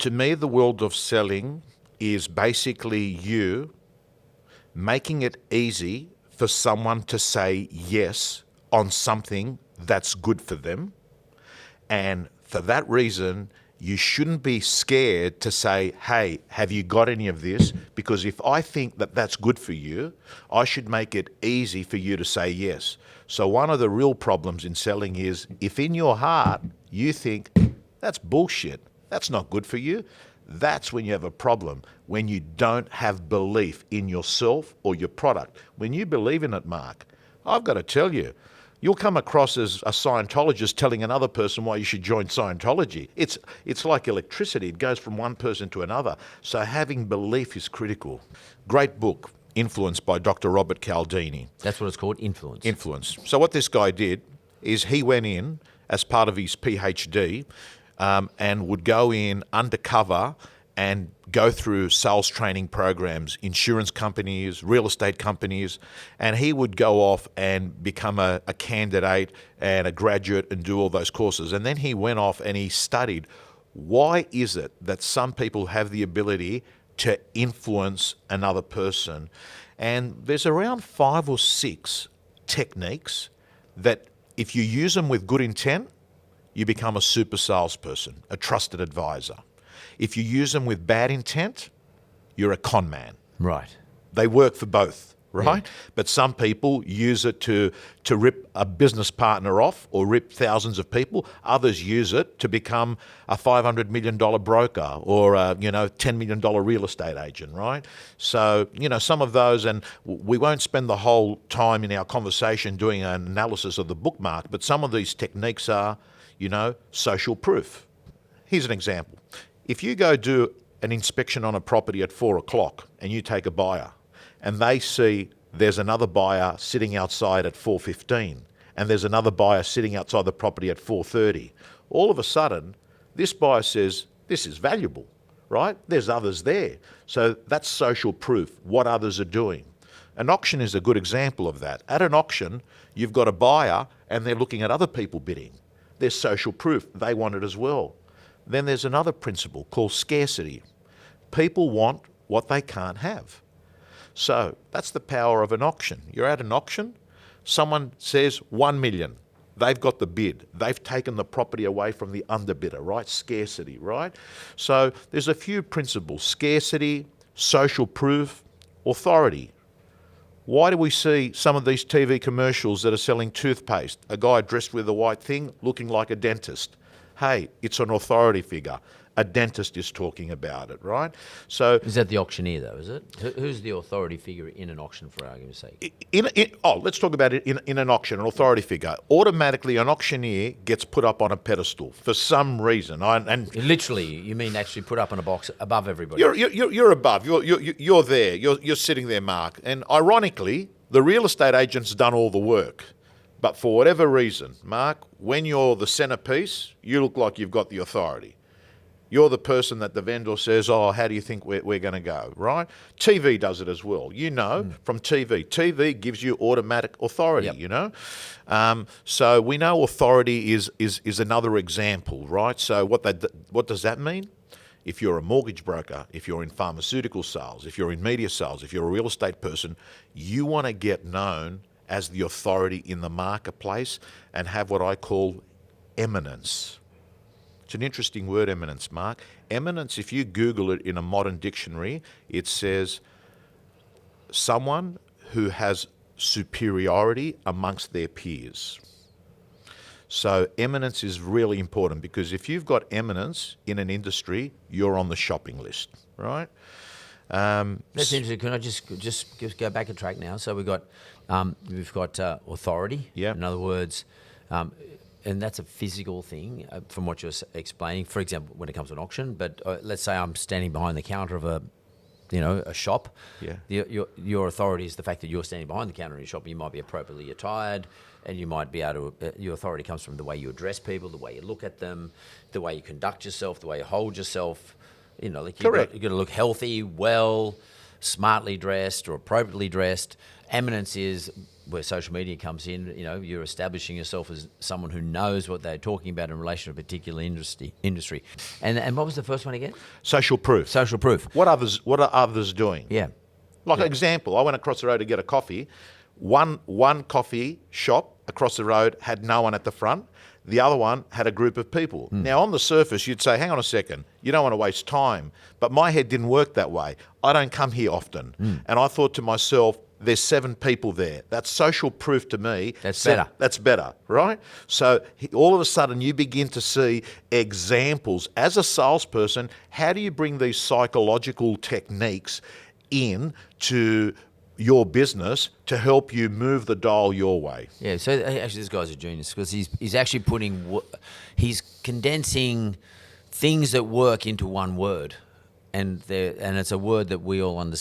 To me, the world of selling is basically you making it easy for someone to say yes on something that's good for them. And for that reason, you shouldn't be scared to say, hey, have you got any of this? Because if I think that that's good for you, I should make it easy for you to say yes. So one of the real problems in selling is if in your heart you think, that's bullshit, that's not good for you, that's when you have a problem, when you don't have belief in yourself or your product. When you believe in it, Mark, I've got to tell you, you'll come across as a Scientologist telling another person why you should join Scientology. It's like electricity. It goes from one person to another. So having belief is critical. Great book, Influence by Dr. Robert Cialdini. That's what it's called, Influence. Influence. So what this guy did is he went in as part of his PhD and would go in undercover and go through sales training programs, insurance companies, real estate companies, and he would go off and become a candidate and a graduate and do all those courses. And then he went off and he studied, why is it that some people have the ability to influence another person? And there's around 5 or 6 techniques that if you use them with good intent, you become a super salesperson, a trusted advisor. If you use them with bad intent, you're a con man. Right. They work for both, right? Yeah. But some people use it to rip a business partner off or rip thousands of people. Others use it to become a $500 million broker or a $10 million real estate agent, right? So, some of those, and we won't spend the whole time in our conversation doing an analysis of the bookmark, but some of these techniques are, social proof. Here's an example. If you go do an inspection on a property at 4 o'clock and you take a buyer and they see there's another buyer sitting outside at 4:15 and there's another buyer sitting outside the property at 4:30, all of a sudden this buyer says, this is valuable, right? There's others there. So that's social proof, what others are doing. An auction is a good example of that. At an auction, you've got a buyer and they're looking at other people bidding. There's social proof, they want it as well. Then there's another principle called scarcity. People want what they can't have. So that's the power of an auction. You're at an auction, someone says 1 million. They've got the bid. They've taken the property away from the underbidder, right? Scarcity, right? So there's a few principles: scarcity, social proof, authority. Why do we see some of these TV commercials that are selling toothpaste? A guy dressed with a white thing looking like a dentist. Hey, it's an authority figure. A dentist is talking about it, right? So is that the auctioneer, though, is it? Who's the authority figure in an auction, for argument's sake? Let's talk about it in an auction, an authority figure. Automatically, an auctioneer gets put up on a pedestal for some reason. Literally, you mean actually put up in a box above everybody? You're above. You're there. You're sitting there, Mark. And ironically, the real estate agent's done all the work. But for whatever reason, Mark, when you're the centerpiece, you look like you've got the authority. You're the person that the vendor says, oh, how do you think we're going to go, right? TV does it as well. From TV. TV gives you automatic authority, Yep. So we know authority is another example, right? So what does that mean? If you're a mortgage broker, if you're in pharmaceutical sales, if you're in media sales, if you're a real estate person, you want to get known as the authority in the marketplace and have what I call eminence. It's an interesting word, eminence, Mark. Eminence, if you Google it in a modern dictionary, it says someone who has superiority amongst their peers. So eminence is really important because if you've got eminence in an industry, you're on the shopping list, right? That's interesting. Can I just go back a track now? So we've got authority. Yeah. In other words, and that's a physical thing from what you're explaining. For example, when it comes to an auction, but let's say I'm standing behind the counter of a shop. Yeah. Your authority is the fact that you're standing behind the counter in your shop. You might be appropriately attired, and you might be able to. Your authority comes from the way you address people, the way you look at them, the way you conduct yourself, the way you hold yourself. Correct. You've got to look healthy, well, smartly dressed or appropriately dressed. Eminence is where social media comes in. You know, you're establishing yourself as someone who knows what they're talking about in relation to a particular industry. And what was the first one again? Social proof. Social proof. What are others doing? Yeah. Like an example, I went across the road to get a coffee. One coffee shop across the road had no one at the front. The other one had a group of people. Now, on the surface, you'd say, hang on a second, you don't want to waste time. But my head didn't work that way. I don't come here often. And I thought to myself, there's 7 people there. That's social proof to me. That's better. That's better, right? So all of a sudden you begin to see examples. As a salesperson, how do you bring these psychological techniques in to your business to help you move the dial your way? Yeah, so actually this guy's a genius because he's actually he's condensing things that work into one word. And it's a word that we all understand.